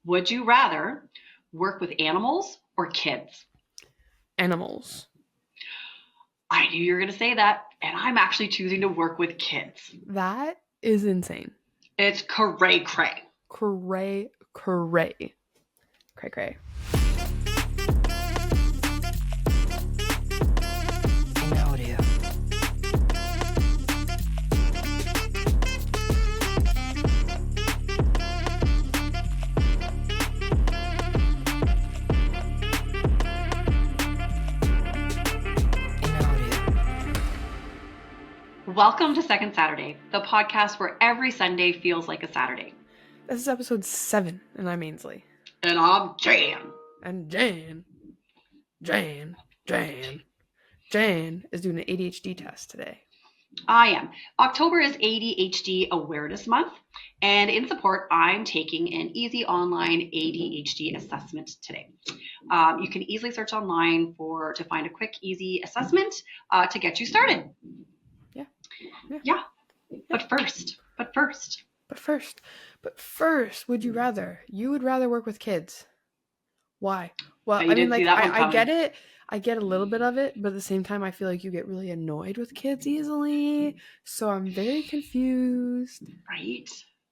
Would you rather work with animals or kids? Animals. I knew you were going to say that, and I'm actually choosing to work with kids. That is insane. It's cray-cray. Cray-cray. Cray-cray. Welcome to Second Saturday, the podcast where every Sunday feels like a Saturday. This is episode 7, and I'm Ainsley. And I'm Jenn. And Jenn is doing an ADHD test today. I am. October is ADHD Awareness Month, and in support, I'm taking an easy online ADHD assessment today. You can easily search online to find a quick, easy assessment to get you started. Yeah. But first, would you rather? You would rather work with kids. Why? Well, I mean, like, I get it. I get a little bit of it, but at the same time, I feel like you get really annoyed with kids easily. So I'm very confused. Right?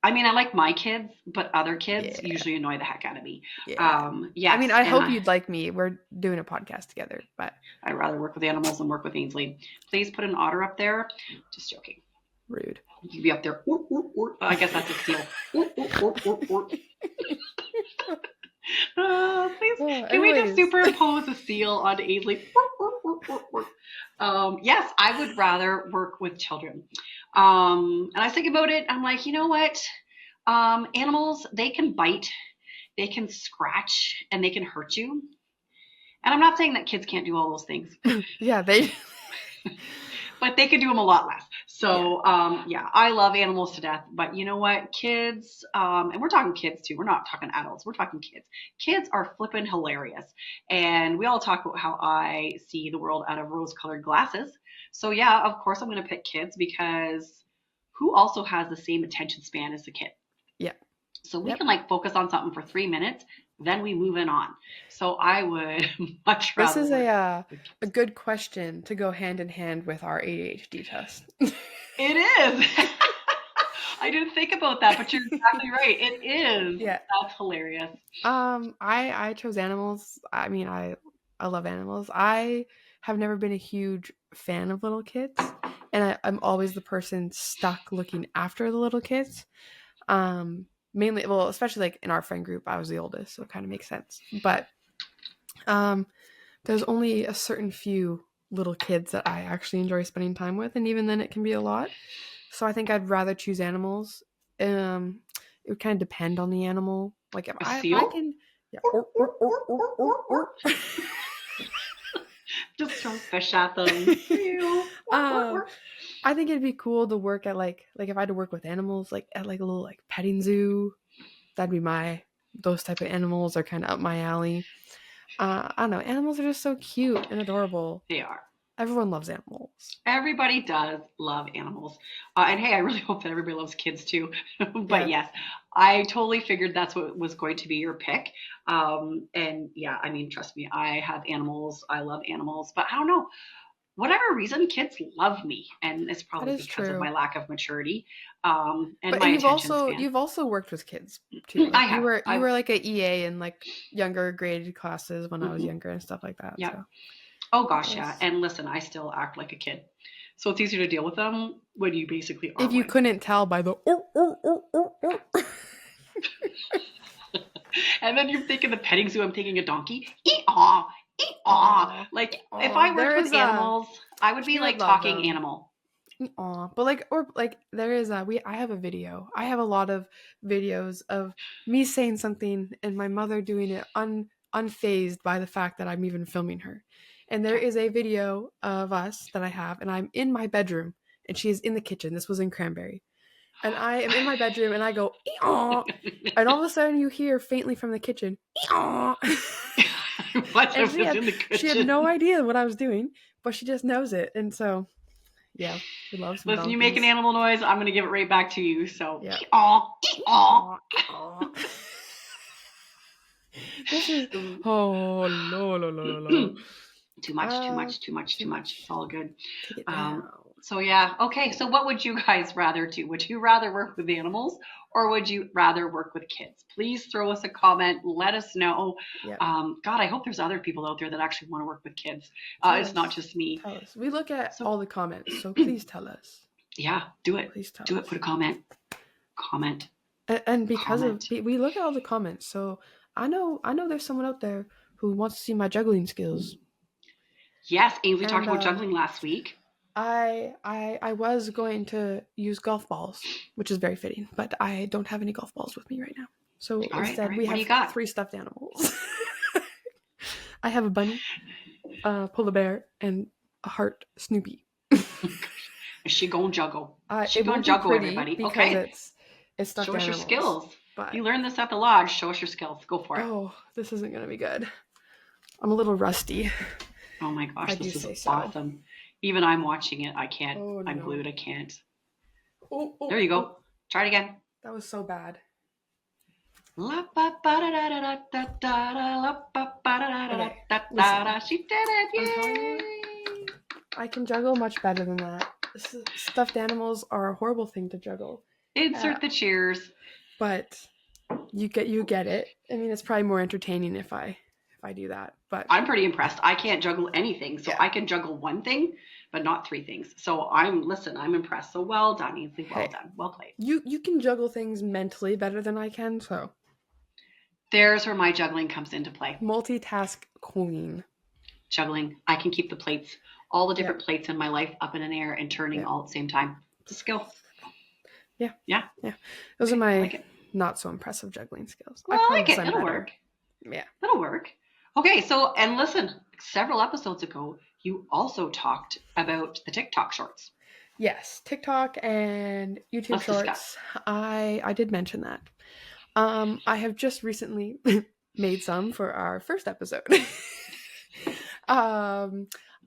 I mean, I like my kids, but other kids usually annoy the heck out of me. Yeah. Yes, I mean, I hope you'd like me. We're doing a podcast together, but I'd rather work with animals than work with Ainsley. Please put an otter up there. Just joking. Rude. You'd be up there. I guess that's a seal. Please, can we just superimpose a seal onto Ainsley? Yes, I would rather work with children. And I was thinking about it. I'm like, you know what? Animals, they can bite, they can scratch, and they can hurt you. And I'm not saying that kids can't do all those things. Yeah, but they could do them a lot less. So, I love animals to death. But you know what? Kids, and we're talking kids too. We're not talking adults. We're talking kids. Kids are flippin' hilarious. And we all talk about how I see the world out of rose-colored glasses. So, yeah, of course I'm going to pick kids because who also has the same attention span as the kid? Yeah. So we can focus on something for 3 minutes, then we move on. So I would much rather. This is a good question to go hand in hand with our ADHD test. It is. I didn't think about that, but you're exactly right. It is. Yeah. That's hilarious. I chose animals. I mean, I love animals. I have never been a huge fan of little kids, and I'm always the person stuck looking after the little kids. Mainly, well, especially like in our friend group, I was the oldest, so it kind of makes sense. But there's only a certain few little kids that I actually enjoy spending time with, and even then it can be a lot. So I think I'd rather choose animals. It would kind of depend on the animal. Like if I can, yeah. Just throw fish at them. I think it'd be cool to work at like if I had to work with animals, like at like a little like petting zoo. That'd be those type of animals are kind of up my alley. I don't know. Animals are just so cute and adorable. They are. Everyone loves animals. Everybody does love animals. And hey, I really hope that everybody loves kids too. But yes, I totally figured that's what was going to be your pick. And yeah, I mean, trust me, I have animals. I love animals, but I don't know. Whatever reason, kids love me, and it's probably because of my lack of maturity. And but my attention span. You've also worked with kids too. Like I have. You were like an EA in like younger graded classes when I was younger and stuff like that. Yeah. So. Oh gosh, yeah. And listen, I still act like a kid, so it's easier to deal with them when you basically are. If you couldn't tell by the. And then you're thinking the petting zoo. I'm thinking a donkey. Eeyaw. Like if I worked with animals, I would be like talking animal. But there is I have a video. I have a lot of videos of me saying something and my mother doing it unfazed by the fact that I'm even filming her. And there is a video of us that I have, and I'm in my bedroom and she is in the kitchen. This was in Cranberry. And I am in my bedroom and I go, "Eeyaw." And all of a sudden you hear faintly from the kitchen, "Eeyaw." She had no idea what I was doing, but she just knows it. And so, yeah, we love some Listen, donkeys. You make an animal noise, I'm going to give it right back to you. So, yeah. Eeyaw. This is oh no no no no no. Too much, too much, too much, Too too much. It's much. all good. Take it Um, down. so yeah, okay. So what would you guys rather do? Would you rather work with animals or would you rather work with kids? Please throw us a comment. Let us know. Yep. God, I hope there's other people out there that actually want to work with kids. Tell It's not us. just me. Tell us. We look at So all the comments, so please tell us. yeah, do it. Please tell Do it. us. Put a comment. Comment. And because of Comment. we look at all the comments, so I know there's someone out there who wants to see my juggling skills. Yes, Ainsley talked And about juggling last week. I was going to use golf balls, which is very fitting, but I don't have any golf balls with me right now. So All right, all instead, right. we What do you have got? 3 stuffed animals. I have a bunny, a polar bear, and a heart Snoopy. Is she going juggle? She It going won't be juggle, pretty everybody. because Okay. it's stuffed Show us your animals. skills. But You learned this at the lodge. Show us your skills. Go for it. oh, this isn't gonna be good. I'm a little rusty. Oh my If gosh, I do this is say so. awesome. Even I'm watching it. I can't. Oh, I'm no. glued. I can't. Oh, There you oh. go. Try it again. That was so bad. She did it. I'm telling you, Yay! I can juggle much better than that. Stuffed animals are a horrible thing to juggle. Insert the cheers. But you get it. I mean, it's probably more entertaining if I do that. But I'm pretty impressed. I can't juggle anything, so yeah. I can juggle one thing, but not 3 things. So I'm impressed. So well done, Ainsley. Well done. Well played. You can juggle things mentally better than I can, so there's where my juggling comes into play. Multitask queen. Juggling. I can keep the plates, all the different plates in my life up in an air and turning all at the same time. It's a skill. Yeah. Yeah. Yeah. Those are my not so impressive juggling skills. Well, I like it. It'll work. Yeah. It'll work. Okay, so, and listen, several episodes ago, you also talked about the TikTok shorts. Yes, TikTok and YouTube Let's shorts. Discuss. I did mention that. I have just recently made some for our first episode. I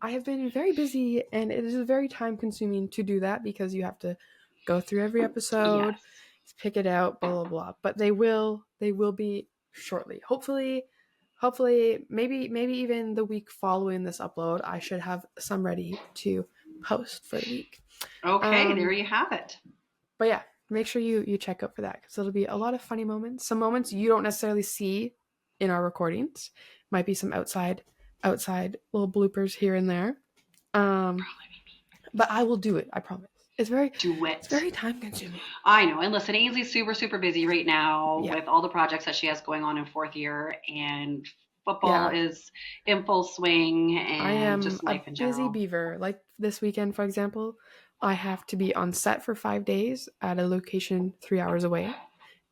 have been very busy, and it is very time consuming to do that because you have to go through every episode, pick it out, blah blah blah. But they will be shortly. Hopefully, maybe even the week following this upload, I should have some ready to post for the week. Okay, there you have it. But yeah, make sure you check out for that because it'll be a lot of funny moments. Some moments you don't necessarily see in our recordings. Might be some outside little bloopers here and there. But I will do it. I promise. It's very time consuming. I know. And listen, Ainsley's super busy right now with all the projects that she has going on in 4th year, and football is in full swing, and I am just life in general. Busy beaver. Like this weekend, for example, I have to be on set for 5 days at a location 3 hours away.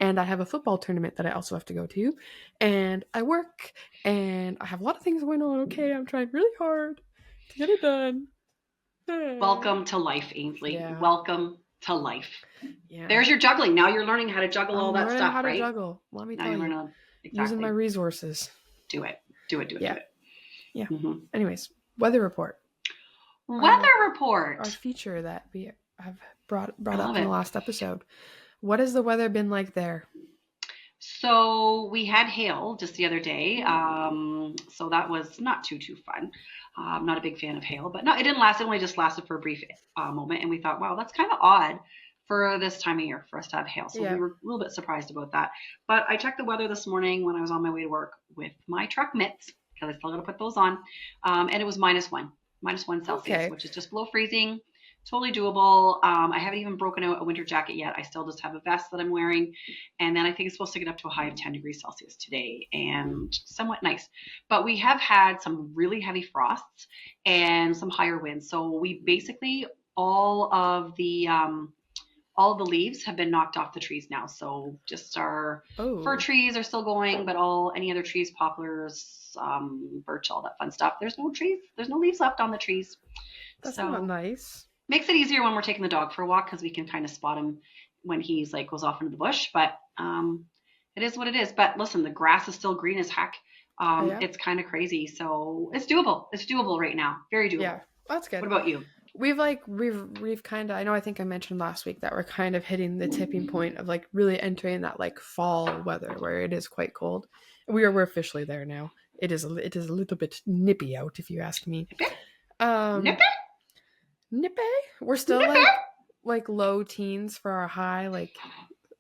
And I have a football tournament that I also have to go to. And I work, and I have a lot of things going on. Okay, I'm trying really hard to get it done. Welcome to life, Ainsley. Yeah. Welcome to life. Yeah. There's your juggling. Now you're learning how to juggle all that stuff, how right? to juggle. Let me tell you. Exactly. Using my resources. Do it. Yeah. Mm-hmm. Anyways, weather report. Weather report. Our feature that we have brought up in the last episode. What has the weather been like there? So we had hail just the other day. So that was not too fun. I'm not a big fan of hail, but no, it didn't last. It only just lasted for a brief moment. And we thought, wow, that's kind of odd for this time of year for us to have hail. So we were a little bit surprised about that. But I checked the weather this morning when I was on my way to work with my truck mitts, because I still got to put those on. And it was -1 Celsius, which is just below freezing. Totally doable. I haven't even broken out a winter jacket yet. I still just have a vest that I'm wearing. And then I think it's supposed to get up to a high of 10 degrees Celsius today, and somewhat nice. But we have had some really heavy frosts and some higher winds. So we basically, all of the leaves have been knocked off the trees now. So just our fir trees are still going, but any other trees, poplars, birch, all that fun stuff. There's no leaves left on the trees. That's not nice. Makes it easier when we're taking the dog for a walk because we can kind of spot him when he's goes off into the bush. But it is what it is. But listen, the grass is still green as heck. It's kind of crazy. So it's doable. It's doable right now. Very doable. Yeah, that's good. What about you? we've kind of, I think I mentioned last week that we're kind of hitting the tipping point of like really entering that like fall weather where it is quite cold. We're officially there now. It is a little bit nippy out, if you ask me. Nip it, nip Um, it, nippy. We're still nip it. like low teens for our high, like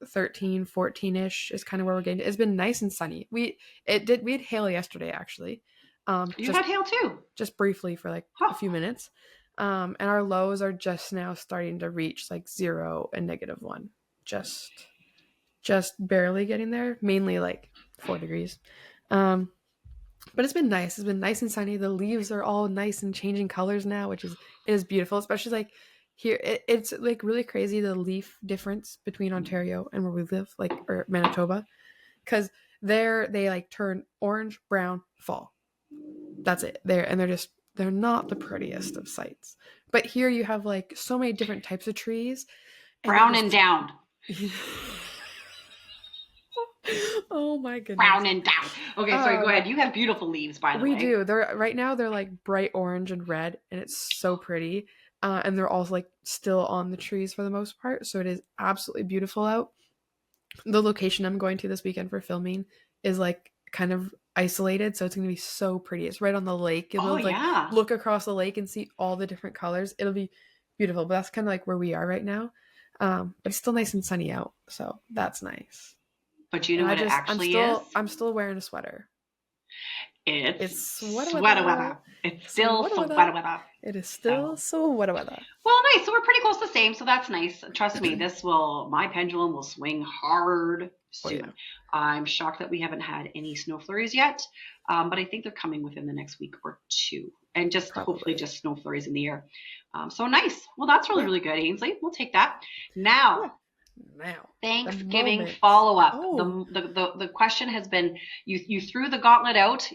13, 14-ish is kind of where we're getting. It's been nice and sunny. We had hail yesterday actually. You had hail too. Just briefly for like a Huh. few minutes. And our lows are just now starting to reach like 0 and -1. Just barely getting there, mainly like 4 degrees. But it's been nice. It's been nice and sunny. The leaves are all nice and changing colors now, which is beautiful, especially like here it's like really crazy the leaf difference between Ontario and where we live, like, or Manitoba, because there they like turn orange, brown, fall. That's it. They're not the prettiest of sights. But here you have like so many different types of trees, and it Brown is and down. Oh my goodness. Brown and down. Okay, sorry, go ahead. You have beautiful leaves, by the way. We do. They're right now they're like bright orange and red, and it's so pretty. And they're also like still on the trees for the most part, so it is absolutely beautiful out. The location I'm going to this weekend for filming is like kind of isolated, so it's going to be so pretty. It's right on the lake. You'll like look across the lake and see all the different colors. It'll be beautiful. But that's kind of like where we are right now. But it's still nice and sunny out, so that's nice. But you know what it actually is? I'm still wearing a sweater. It's sweater weather. It's still sweater weather. It is still sweater weather. Well, nice. So we're pretty close to the same. So that's nice. Trust me, my pendulum will swing hard soon. Oh, yeah. I'm shocked that we haven't had any snow flurries yet, but I think they're coming within the next week or two, and just hopefully just snow flurries in the air. So nice. Well, that's really good, Ainsley. We'll take that. Now, Thanksgiving follow-up. Oh. The question has been, you threw the gauntlet out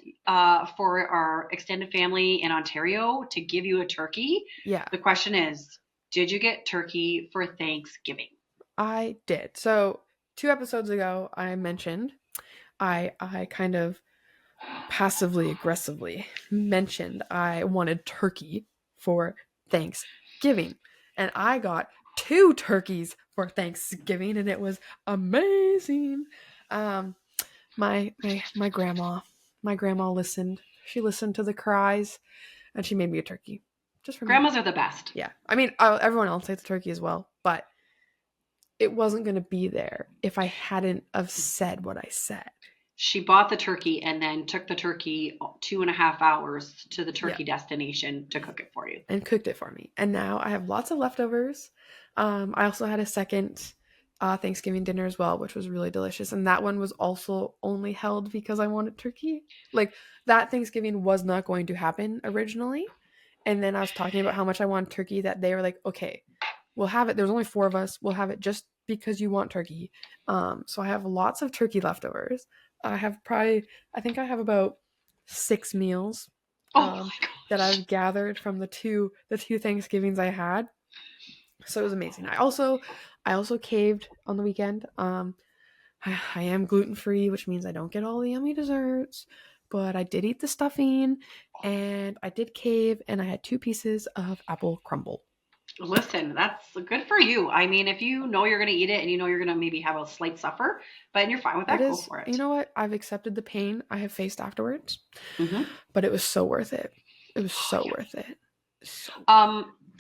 for our extended family in Ontario to give you a turkey. Yeah. The question is, did you get turkey for Thanksgiving? I did. So 2 episodes ago, I mentioned I kind of passively aggressively mentioned I wanted turkey for Thanksgiving, and I got 2 turkeys for Thanksgiving, and it was amazing. My grandma listened. She listened to the cries, and she made me a turkey just for Grandmas me. Are the best. Yeah, I mean, everyone else likes the turkey as well, but it wasn't going to be there if I hadn't have said what I said. She bought the turkey and then took the turkey 2.5 hours to the turkey destination to cook it for you. And cooked it for me. And now I have lots of leftovers. I also had a second Thanksgiving dinner as well, which was really delicious. And that one was also only held because I wanted turkey. Like, that Thanksgiving was not going to happen originally. And then I was talking about how much I want turkey, that they were like, okay, we'll have it. There's only 4 of us. We'll have it just because you want turkey. So I have lots of turkey leftovers. I think I have about 6 meals that I've gathered from the two Thanksgivings I had. So it was amazing. I also caved on the weekend. I am gluten-free, which means I don't get all the yummy desserts, but I did eat the stuffing, and I did cave, and I had 2 pieces of apple crumble. Listen, that's good for you. I mean, if you know you're going to eat it and you know you're going to maybe have a slight suffer, but you're fine with that, go for it. You know what? I've accepted the pain I have faced afterwards, but it was so worth it. It was so worth it.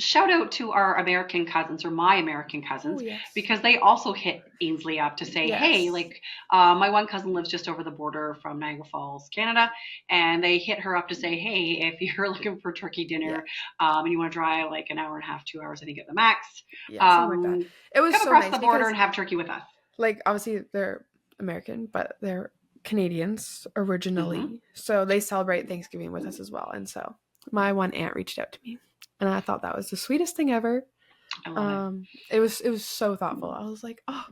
Shout out to our American cousins, or my American cousins, because they also hit Ainsley up to say, hey, like, my one cousin lives just over the border from Niagara Falls, Canada, and they hit her up to say, hey, if you're looking for turkey dinner and you want to drive like an hour and a half, 2 hours, I think at the max, something like that. It was come so across nice the border and have turkey with us. Like, obviously they're American, but they're Canadians originally, so they celebrate Thanksgiving with us as well. And so my one aunt reached out to me, and I thought that was the sweetest thing ever. I love it. It was so thoughtful. I was like, oh,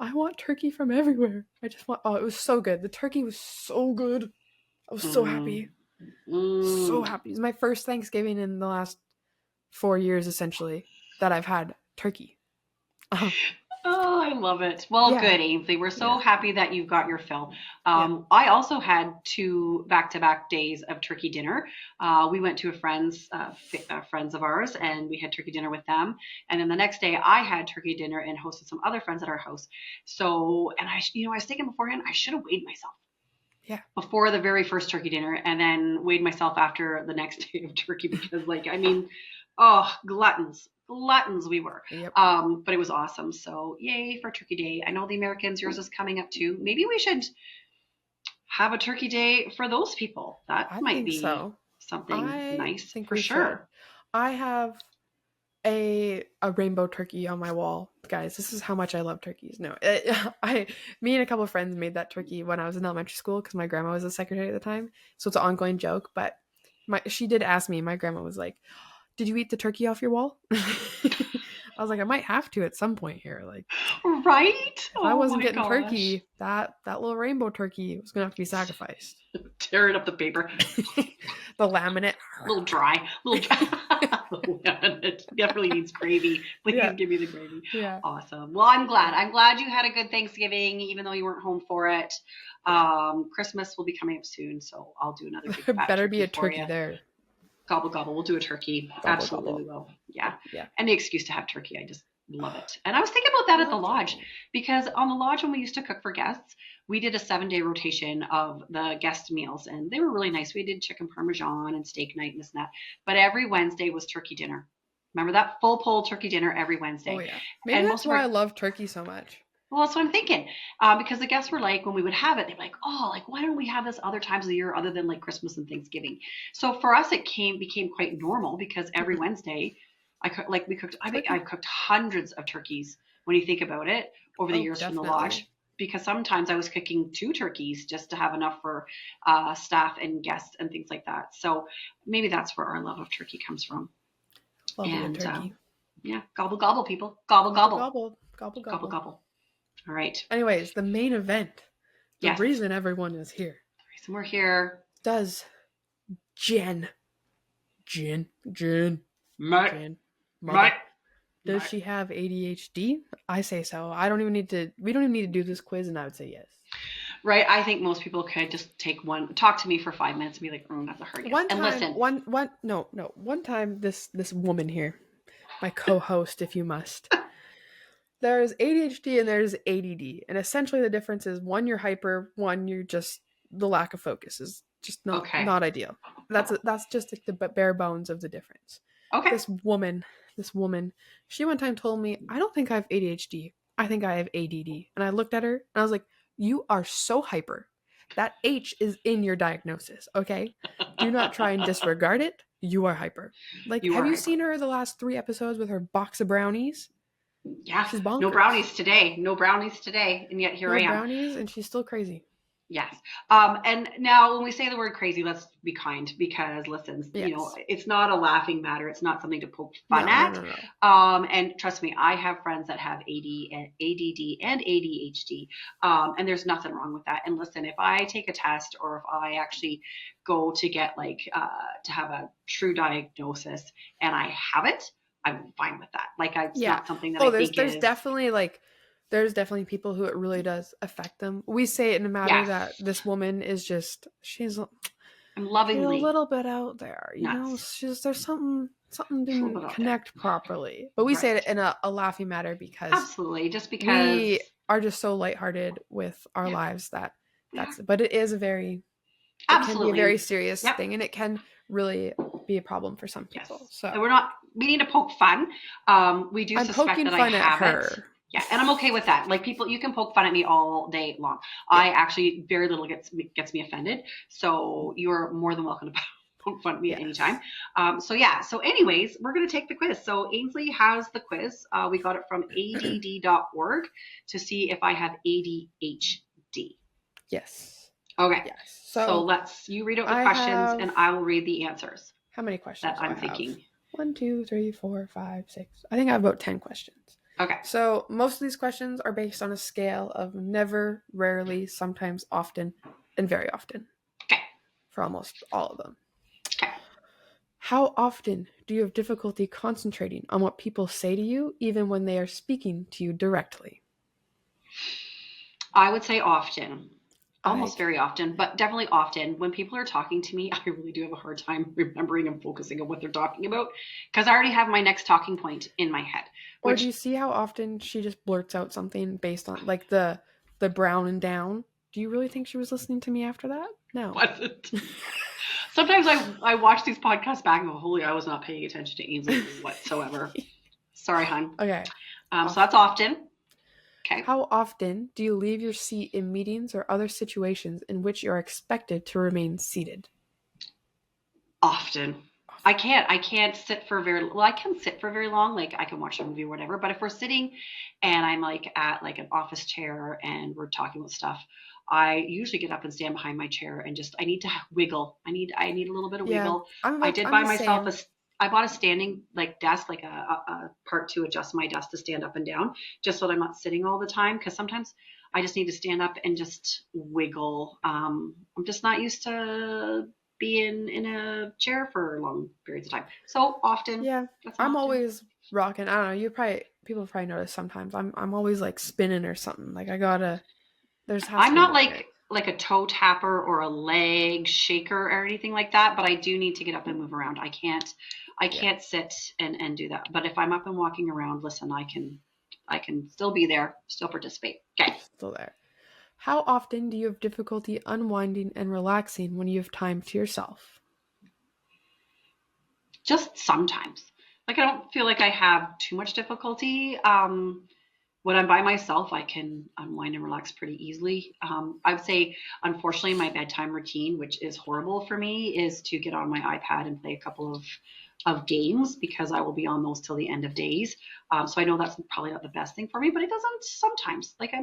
I want turkey from everywhere. It was so good. The turkey was so good. I was so happy. So happy. It was my first Thanksgiving in the last 4 years, essentially, that I've had turkey. Oh, I love it. Well, Yeah. good, Ainsley. We're so Yeah. happy that you've got your fill. Yeah. I also had two back-to-back days of turkey dinner. We went to a friends of ours, and we had turkey dinner with them. And then the next day, I had turkey dinner and hosted some other friends at our house. So, and I was thinking beforehand, I should have weighed myself Yeah. before the very first turkey dinner, and then weighed myself after the next day of turkey because, like, I mean, oh, gluttons we were. Yep. But it was awesome. So yay for Turkey Day. I know the Americans, yours is coming up too. Maybe we should have a Turkey Day for those people. That I might think be so. something I nice think for we should. sure. I have a rainbow turkey on my wall, guys. This is how much I love turkeys. No, me and a couple of friends made that turkey when I was in elementary school because my grandma was a secretary at the time, so it's an ongoing joke. But she did ask me. My grandma was like, "Did you eat the turkey off your wall?" I was like, "I might have to at some point here. Like, Right? if I Oh wasn't my getting gosh. turkey, that little rainbow turkey was gonna have to be sacrificed." Tearing up the paper. The laminate. A little dry. A little dry. It definitely needs gravy. Please Yeah. give me the gravy. Yeah. Awesome. Well, I'm glad. I'm glad you had a good Thanksgiving, even though you weren't home for it. Christmas will be coming up soon, so I'll do another big There fat better be turkey a for turkey you. there. Gobble gobble. We'll do a turkey. Gobble Absolutely, we gobble. will. Yeah. Yeah. Any excuse to have turkey. I just love it. And I was thinking about that at the lodge because on the lodge when we used to cook for guests, we did a 7-day rotation of the guest meals, and they were really nice. We did chicken parmesan and steak night and this and that. But every Wednesday was turkey dinner. Remember that full pole turkey dinner every Oh Wednesday. yeah. Maybe And that's most of why I our love turkey so much. well, that's what I'm thinking. Because the guests were like, when we would have it, they'd be like, oh, like why don't we have this other times of the year other than like Christmas and Thanksgiving? So for us, it became quite normal because every Wednesday, we cooked. Turkey. I've cooked hundreds of turkeys when you think about it over the Oh, years from the definitely. lodge. Because sometimes I was cooking 2 turkeys just to have enough for staff and guests and things like that. So maybe that's where our love of turkey comes from. Love a good And turkey. yeah, gobble gobble, people, gobble Gobble gobble, gobble. Gobble gobble gobble. gobble. All right. Anyways, the main event. The Yes. reason everyone is here. The reason we're here. Does Jenn. Mate, Mother. Does she have ADHD? I say so. We don't even need to do this quiz, and I would say yes. Right. I think most people could just talk to me for 5 minutes and be like, that's a hard yes. One And time, listen. one time, this woman here, my co-host, if you must, there's ADHD and there's ADD, and essentially the difference is one you're hyper, one you're just the lack of focus is just not ideal. That's just like the bare bones of the difference. Okay. This woman, she one time told me, I don't think I have ADHD. I think I have ADD. And I looked at her and I was like, you are so hyper. That H is in your diagnosis, okay? Do not try and disregard it. You are hyper. Like, have you seen her the last 3 episodes with her box of brownies? Yeah. She's bonkers. No brownies today. And yet here I am. No brownies, and she's still crazy. Yes. And now when we say the word crazy, let's be kind because listen, yes. It's not a laughing matter. It's not something to poke fun at. No. And trust me, I have friends that have ADD and ADHD. And there's nothing wrong with that. And listen, if I take a test or if I actually go to get to have a true diagnosis and I have it, I'm fine with that. Like it's not something that I think there's definitely people who it really does affect them. We say it in a matter that this woman is just she's lovingly a little bit out there, nuts. There's something didn't connect properly. But we say it in a laughing matter because absolutely just because we are just so lighthearted with our lives but it is it can be a very serious thing, and it can really be a problem for some people. Yes. So we need to poke fun. We do suspect that I have it. Yeah, and I'm okay with that. Like people, you can poke fun at me all day long. Yeah. I actually very little gets me offended. So you're more than welcome to poke fun at me at any time. So anyways, we're going to take the quiz. So Ainsley has the quiz. We got it from add.org to see if I have ADHD. Yes. Okay. Yes. So you read out the questions and I will read the answers. How many questions that I'm thinking? 1, 2, 3, 4, 5, 6. I think I have about 10 questions. Okay. So most of these questions are based on a scale of never, rarely, sometimes, often, and very often. Okay. For almost all of them. Okay. How often do you have difficulty concentrating on what people say to you, even when they are speaking to you directly? I would say often, I almost very often, but definitely often. When people are talking to me, I really do have a hard time remembering and focusing on what they're talking about because I already have my next talking point in my head, Or do you which see how often she just blurts out something based on like the brown and down? Do you really think she was listening to me after that? No. wasn't. Sometimes I watch these podcasts back and go, holy, I was not paying attention to Ainsley whatsoever. Sorry, hun. Okay. So that's Often. often. Okay. How often do you leave your seat in meetings or other situations in which you are expected to remain seated? Often. I Often. can't. I can't sit for very well. I can sit for very long. Like I can watch a movie or whatever. But if we're sitting and I'm like at like an office chair and we're talking about stuff, I usually get up and stand behind my chair and just I need to wiggle. I need a little bit of Yeah, wiggle. I did I'm buy the myself same. I bought a standing like desk, like a part to adjust my desk to stand up and down, just so that I'm not sitting all the time. Because sometimes I just need to stand up and just wiggle. I'm just not used to being in a chair for long periods of time. So often, Yeah, that's an I'm often. always rocking. I don't know. You probably people probably notice sometimes. I'm always like spinning or something. Like I gotta. There's has to I'm be not movement. like a toe tapper or a leg shaker or anything like that, but I do need to get up and move around. I Yeah, can't sit and do that. But if I'm up and walking around, listen, I can still be there, still participate. Okay. still there. How often do you have difficulty unwinding and relaxing when you have time to yourself? Just sometimes. Like I don't feel like I have too much difficulty. When I'm by myself, I can unwind and relax pretty easily. I would say, unfortunately, my bedtime routine, which is horrible for me, is to get on my iPad and play a couple of games because I will be on those till the end of days. So I know that's probably not the best thing for me, but it doesn't sometimes. Like I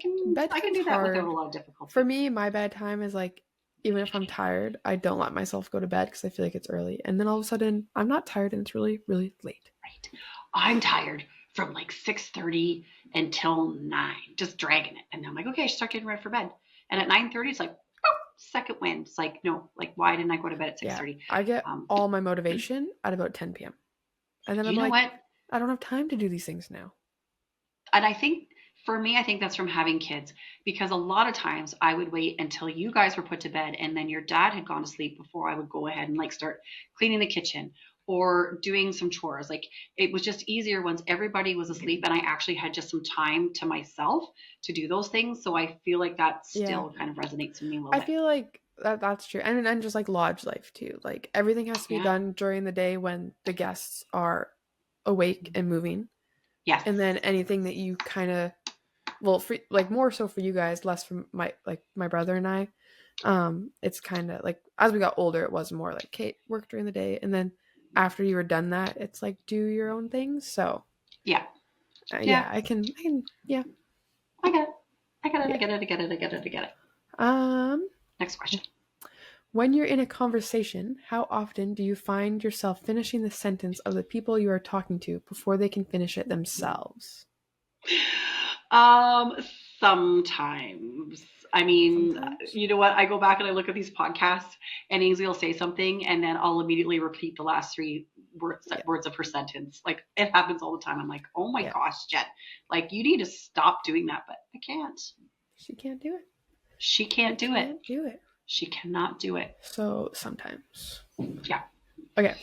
can Bedtime's do that without a hard. lot of For difficulty. me, my bedtime is like, even if I'm tired, I don't let myself go to bed because I feel like it's early. And then all of a sudden, I'm not tired and it's really, really late. Right. I'm tired from like 6:30 until 9, just dragging it. And then I'm like, okay, I should start getting ready for bed. And at 9:30, it's like, oh, second wind. It's like, no, like why didn't I go to bed at Yeah, 6:30? I get Um, all my motivation at about 10 p.m. And then I'm you know like, what? I don't have time to do these things now. And I think for me, I think that's from having kids because a lot of times I would wait until you guys were put to bed and then your dad had gone to sleep before I would go ahead and like start cleaning the kitchen or doing some chores. Like it was just easier once everybody was asleep and I actually had just some time to myself to do those things. So I feel like that Yeah, still kind of resonates with me a little I bit. feel like that's true. And just like lodge life too. Like everything has to be Yeah. done during the day when the guests are awake and moving. Yes. And then anything that you kind of well for like more so for you guys, less from my brother and I. It's kind of like as we got older it was more like Kate work during the day and then after you were done that it's like do your own things. So Yeah. yeah, Yeah. I can yeah. I get it. I get it. I Yeah. get it. I get it. I get it. I get it. Um Next question. when you're in a conversation, how often do you find yourself finishing the sentence of the people you are talking to before they can finish it themselves? Um, sometimes. I mean, Sometimes. you know what? I go back and I look at these podcasts, and Ainsley will say something, and then I'll immediately repeat the last three Yeah. words of her sentence. Like it happens all the time. I'm like, oh my Yeah. gosh, Jen, like you need to stop doing that, but I can't. She can't do it. She She can't do it. can't do it. She cannot do it. So sometimes. Yeah, Okay.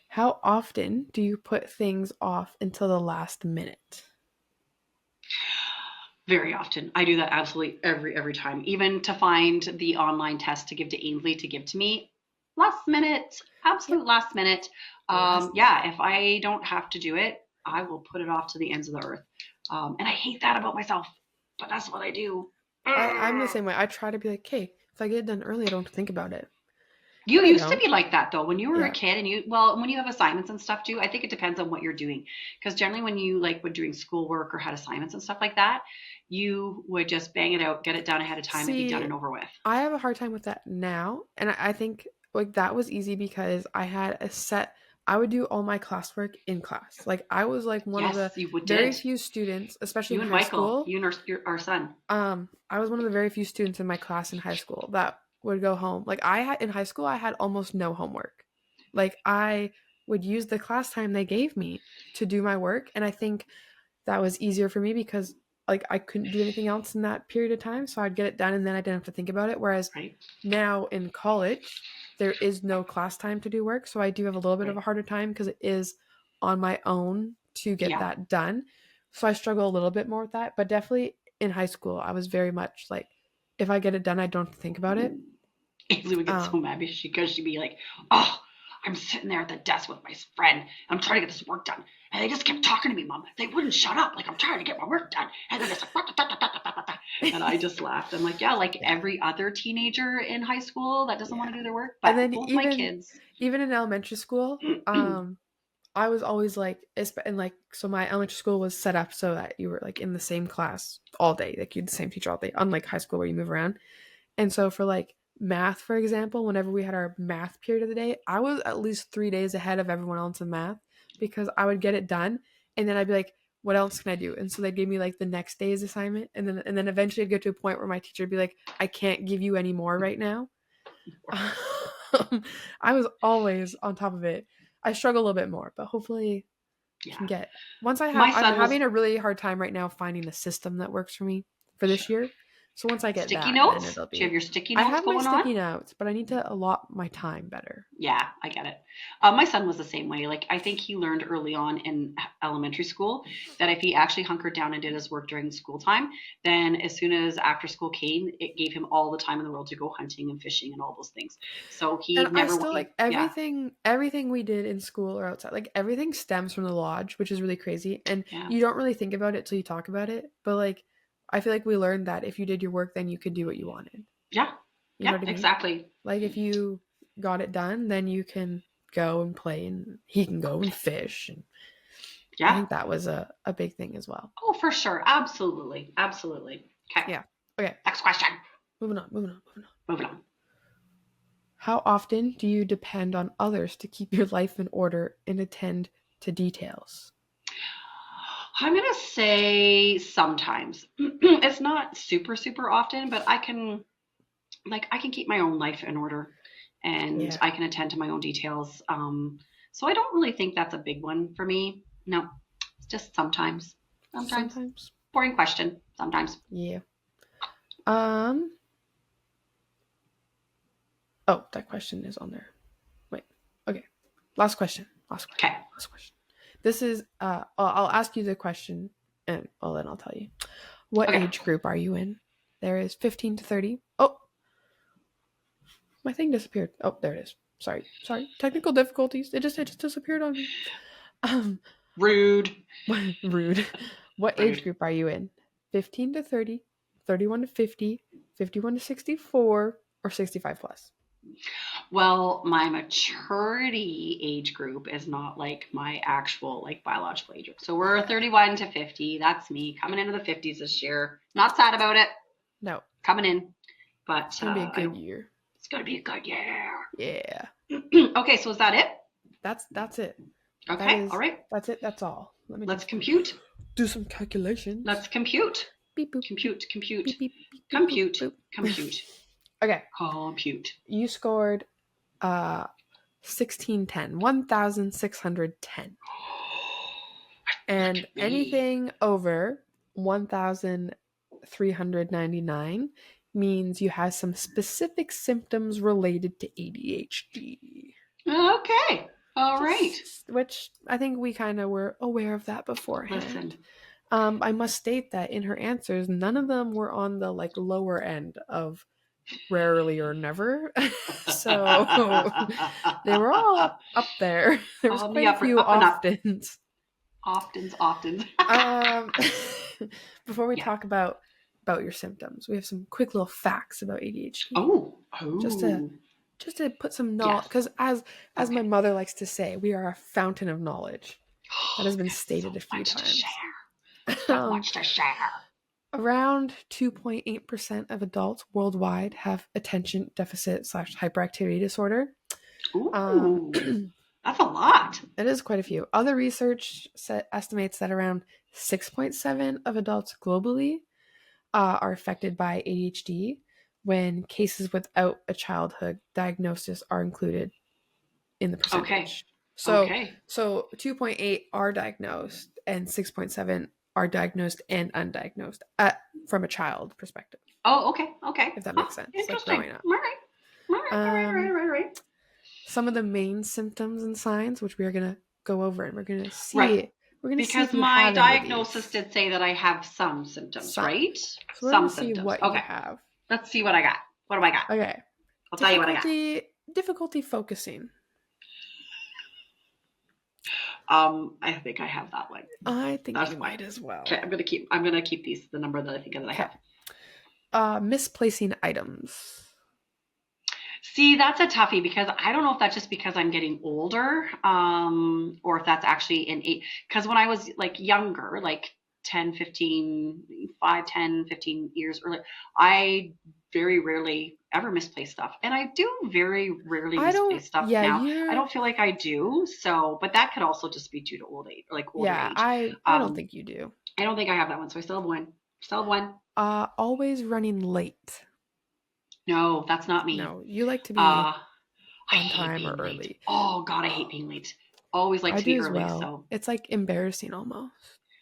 How often do you put things off until the last minute? very often. I do that absolutely every time. Even to find the online test to give to Ainsley to give to me, last minute, Yep. absolute last minute. Last minute. Yeah, if I don't have to do it, I will put it off to the ends of the earth. And I hate that about myself, but that's what I do. I'm the same way. I try to be like, hey, if I get it done early, I don't have to think about it. You But I used to don't. be like that though. When you were a Yeah. kid and well, when you have assignments and stuff too, I think it depends on what you're doing. Because generally when you like were doing schoolwork or had assignments and stuff like that, you would just bang it out, get it done ahead of time and be done See, and over with. I have a hard time with that now. And I think like that was easy because I had a set, I would do all my classwork in class. Like I was like one of the Yes, you would very did. few students, especially You in and high Michael, school. you and our son. I was one of the very few students in my class in high school that would go home. Like I had in high school, I had almost no homework. Like I would use the class time they gave me to do my work, and I think that was easier for me because like I couldn't do anything else in that period of time, so I'd get it done and then I didn't have to think about it. Whereas Right. now in college, there is no class time to do work, so I do have a little bit of Right. a harder time because it is on my own to get Yeah. that done. So I struggle a little bit more with that, but definitely in high school, I was very much like if I get it done, I don't have to think about it. Ainsley would get so Um, mad because she'd be like, "Oh, I'm sitting there at the desk with my friend, and I'm trying to get this work done, and they just kept talking to me, Mom. They wouldn't shut up. Like I'm trying to get my work done, and then it's like, and I just laughed. I'm like, yeah, like yeah. every other teenager in high school that doesn't want Yeah. to do their work, And but then both my kids, even in elementary school, I was always like, and like, so my elementary school was set up so that you were like in the same class all day, like you had the same teacher all day, unlike high school where you move around. And so for like math, for example, whenever we had our math period of the day, I was at least 3 days ahead of everyone else in math because I would get it done and then I'd be like, what else can I do? And so they'd give me like the next day's assignment. And then eventually I'd get to a point where my teacher would be like, I can't give you any more right now. I was always on top of it. I struggle a little bit more, but hopefully yeah, can get once I have my I'm son was having a really hard time right now finding a system that works for me for this sure. year. So once I get Sticky that, then notes. it'll Do you have be your sticky I notes have my going on? sticky notes, but I need to allot my time better. Yeah, I get it. My son was the same way. Like, I think he learned early on in elementary school that if he actually hunkered down and did his work during school time, then as soon as after school came, it gave him all the time in the world to go hunting and fishing and all those things. So he And I never still wanted, like yeah, everything we did in school or outside. Like everything stems from the lodge, which is really crazy. And yeah, you don't really think about it till you talk about it. But like I feel like we learned that if you did your work, then you could do what you wanted. yeah, You know yeah, what I mean? exactly. Like if you got it done, then you can go and play and he can go and fish. And I Yeah. think that was a big thing as well. Oh, for sure. Absolutely. Absolutely. Okay. Yeah. Okay. Next question. Moving on. Moving on. How often do you depend on others to keep your life in order and attend to details? I'm going to say sometimes. It's not super, super often, but I can keep my own life in order and Yeah. I can attend to my own details. So I don't really think that's a big one for me. No, it's just sometimes. Sometimes. Sometimes. Boring question. Sometimes. Yeah. Um. Oh, that question is on there. Wait. Okay. Last question. Last question. Okay. Last question. This is. I'll ask you the question, and well, then I'll tell you. What Okay. age group are you in? There is 15 to 30. Oh, my thing disappeared. Oh, there it is. Sorry. Technical difficulties. It just disappeared on me. Um, Rude. rude. What age Rude. group are you in? 15 to 30, 31 to 50, 51 to 64, or 65 plus? Well, my maturity age group is not like my actual like biological age group. So we're Yeah. 31 to 50. That's me coming into the 50s this year. Not sad about it. No, Coming in, but it's gonna be a good year. it's gonna be a good year. Yeah. Okay, so is that it? That's it. That Okay, all is right. that's it. That's all. Let me Let's just compute. do some calculations. Let's compute. Beep boop. Compute, compute, Beep beep beep beep boop, compute, boop. compute, Okay. compute. You scored 1610, 1610. And Me. anything over 1399 means you have some specific symptoms related to ADHD. Okay, all right. Which I think we kind of were aware of that beforehand. Listen. I must state that in her answers, none of them were on the like lower end of rarely or never. So they were all up there. There was On the quite a upper, few up and up. oftens. Oftens, oftens. Um, before we Yeah. talk about your symptoms, we have some quick little facts about ADHD. Oh, Just to oh. put some knowledge, Yes. because as my Okay. mother likes to say, we are a fountain of knowledge. That has been There's so stated a few much to times. share. So much to share. Around 2.8% of adults worldwide have attention deficit / hyperactivity disorder. Ooh, that's a lot. It is quite a few. Other research estimates that around 6.7 of adults globally are affected by ADHD when cases without a childhood diagnosis are included. in the Okay. percentage. So Okay. 2.8 are diagnosed and 6.7 are diagnosed and undiagnosed from a child perspective, Oh, okay. Okay. if that Huh. makes sense, like Interesting. growing up. All right. All right. All right. All right. Um, All right. All right. some of the main symptoms and signs, which we are going to go over, and Right. we're going to see Because if you my have any of diagnosis these. did say that I have some symptoms, Some. right? So we're going Some to see symptoms. what you Okay. have. Let's see what I got. What do I got? Okay. I'll tell you what I got. Difficulty focusing. I think I have that one. I think That's you fine. might as well. Okay, I'm gonna keep these the number that I think that I have. Misplacing items. See, that's a toughie because I don't know if that's just because I'm getting older, or if that's actually an age. Because when I was like younger, like 10, 15, 5, 10, 15 years early, I very rarely ever misplace stuff. And I do very rarely I don't. misplace stuff Yeah, now. I you're. don't feel like I do. So, but that could also just be due to old age, like older Yeah, age. I don't think you do. I don't think I have that one. So I still have one. Still have one. Always running late. No, that's not me. No, you like to be Uh, I on hate time or being late. early. Oh God, I hate being late. Always like I to do be as early. well. So It's like embarrassing almost.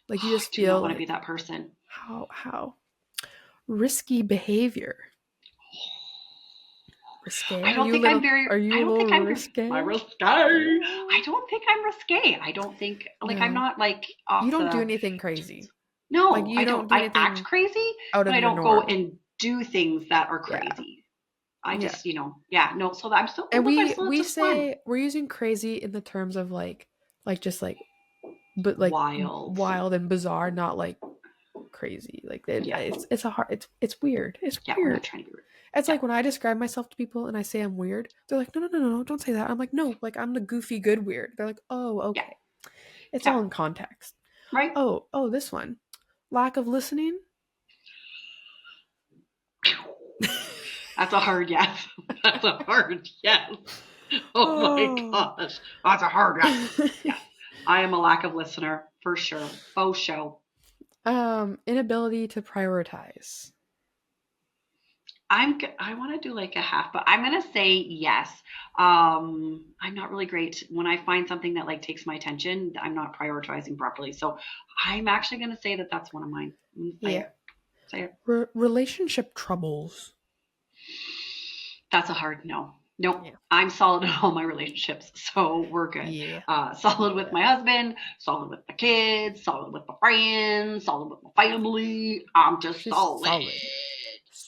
Like you I just do not feel want to be like that person. how risky behavior. Risque? I don't think I'm very. Are you I a don't little think I'm risque? risque. I don't think I'm risque. I don't think like I'm No. not like You off don't do the. anything crazy. Like No, you I don't don't. do I act anything crazy, out but of I your don't go norm. and do things that are Yeah. crazy. I Yeah. just, yeah, no. So I'm still And cool with my. So it's we just fun. say we're using crazy in the terms of just but like Wild. wild and bizarre, not like crazy. Like Yeah. it's a hard it's weird. It's Yeah, we're not weird. trying to be rude. It's Yeah. like when I describe myself to people and I say I'm weird, they're like, no, don't say that. I'm like, no, like I'm the goofy good weird. They're like, oh, Yeah. okay. It's Yeah. all in context. Right. Oh, this one. Lack of listening. That's a hard yes. That's a hard yes. Oh my gosh. That's a hard yes. Yes. I am a lack of listener for sure. Faux show. Inability to prioritize. I want to do like a half, but I'm gonna say yes. I'm not really great when I find something that like takes my attention. I'm not prioritizing properly, so I'm actually gonna say that that's one of mine. Say it. Say it. Relationship troubles. That's a hard no. Nope. Yeah. I'm solid in all my relationships, so we're good. Yeah. Solid with my husband, solid with the kids, solid with my friends, solid with my family. I'm just She's solid.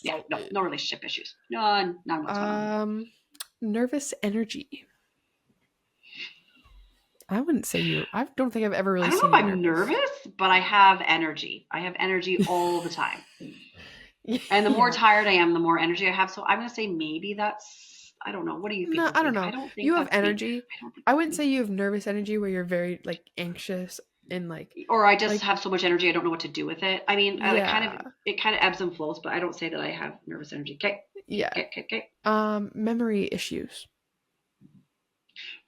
Yeah, solid. no relationship issues. None whatsoever. Nervous energy. I wouldn't say you. I don't think I've ever really I don't know seen if you I'm nervous. nervous, but I have energy. I have energy all the time. And the more tired I am, the more energy I have. So I'm going to say maybe that's, I don't know. What do you No, people I don't think? know. I don't think You have that's me. energy. I don't think I that's wouldn't me. say you have nervous energy where you're very like anxious and Or I just like have so much energy I don't know what to do with it. I mean, yeah. it kind of ebbs and flows, but I don't say that I have nervous energy. Okay. Yeah. Okay. Memory issues.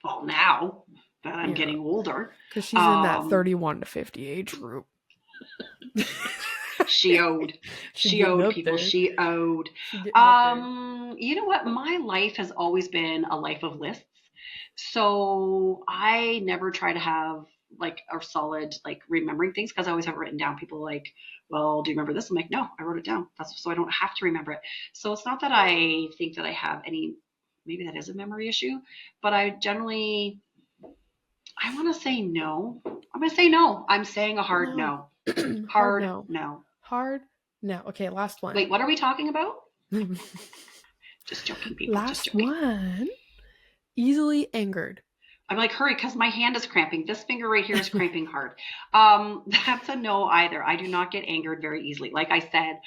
Well, now that I'm Yeah. getting older, Because she's in that 31 to 50 age group. she owed people. There. She owed. She getting up there. You know what? My life has always been a life of lists. So I never try to have like a solid like remembering things because I always have it written down. People are like, well, do you remember this? I'm like, no, I wrote it down. That's so I don't have to remember it. So it's not that I think that I have any. Maybe that is a memory issue, but I generally I want to say no. I'm going to say no. I'm saying a hard No. no. Hard Hard no. no. Hard no. Okay, last one. Wait, what are we talking about? Just joking, people. Just Last joking. one. Easily angered. I'm like, hurry, because my hand is cramping. This finger right here is cramping hard. That's a no either. I do not get angered very easily. Like I said,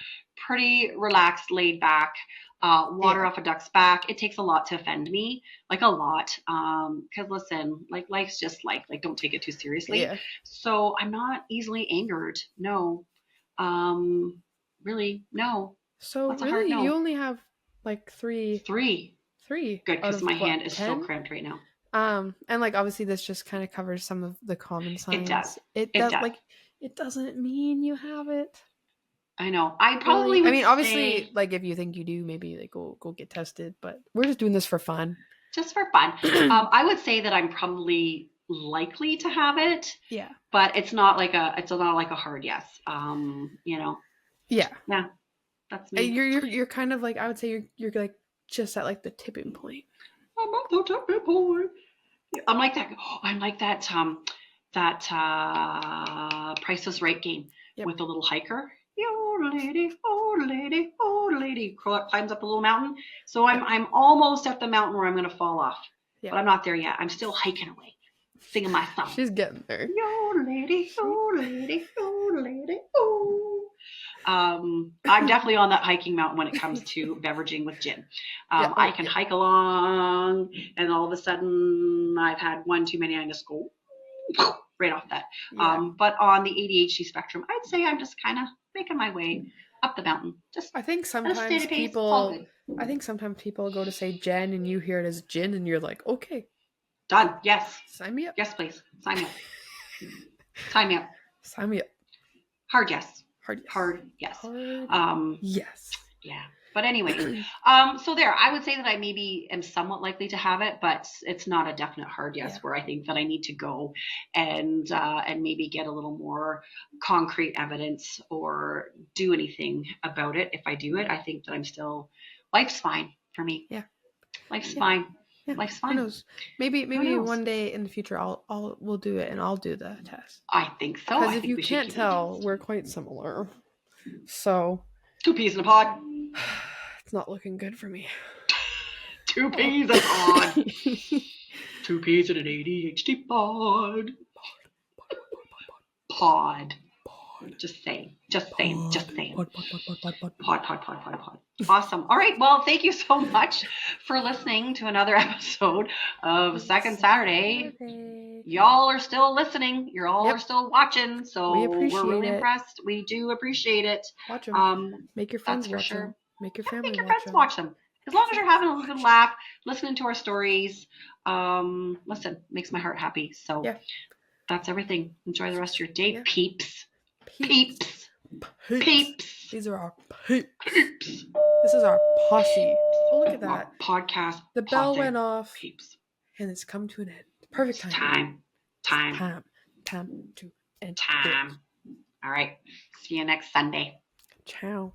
pretty relaxed, laid back, water off a duck's back. It takes a lot to offend me, like a lot. Because listen, like life's just like don't take it too seriously. Yeah. So I'm not easily angered. No. Really, no. So That's a really, hard no. you only have like three. Good, because my hand is so cramped right now. And like obviously this just kind of covers some of the common signs. It does. Like it doesn't mean you have it. I know. I probably would obviously say, like if you think you do, maybe like go get tested, but we're just doing this for fun. just for fun. I would say that I'm probably likely to have it, Yeah. but it's not like a hard yes. Yeah. Yeah, that's me. You're kind of like, I would say you're like just at like the tipping point. I'm at the tipping point. I'm like that. I'm like that. That Price is Right game Yep. with the little hiker. Old lady, old lady, old lady climbs up a little mountain. So I'm almost at the mountain where I'm gonna fall off, but I'm not there yet. I'm still hiking away, singing my song. She's getting there. Old lady, old lady, old lady, oh. I'm definitely on that hiking mountain when it comes to beveraging with gin. I can hike along, and all of a sudden, I've had one too many. I'm just go right off that. But on the ADHD spectrum, I'd say I'm just kind of making my way up the mountain. I think sometimes people go to say Jen, and you hear it as gin, and you're like, okay, done. Yes. Sign me up. Yes, please. Sign me up. Sign me up. Sign me up. Hard yes. Hard yes. Hard yes. Hard yes. Yeah. But anyway, so there, I would say that I maybe am somewhat likely to have it, but it's not a definite hard yes, where I think that I need to go and maybe get a little more concrete evidence or do anything about it. If I do it, I think that I'm still, life's fine for me. Yeah. Life's fine. Yeah. Life's fine. Who knows? Maybe one day in the future we'll do it and I'll do the test. I think so. Because if you can't tell, we're quite similar. So 2 peas in a pod. It's not looking good for me. 2 peas in a pod. 2 peas in an ADHD pod. Pod. Just saying. Pod. Awesome. All right. Well, thank you so much for listening to another episode of Second Saturday. Y'all are still listening. You're all are still watching. So we're really impressed. We do appreciate it. Watch them. Make your friends watch them. Make your family watch them. As long as you're having a good laugh, listening to our stories. Listen, makes my heart happy. So that's everything. Enjoy the rest of your day, peeps. Peeps. These are our peeps. This is our posse. Oh, look at that. Our podcast. The bell went off. Peeps. And it's come to an end. Perfect time. Time to end. All right. See you next Sunday. Ciao.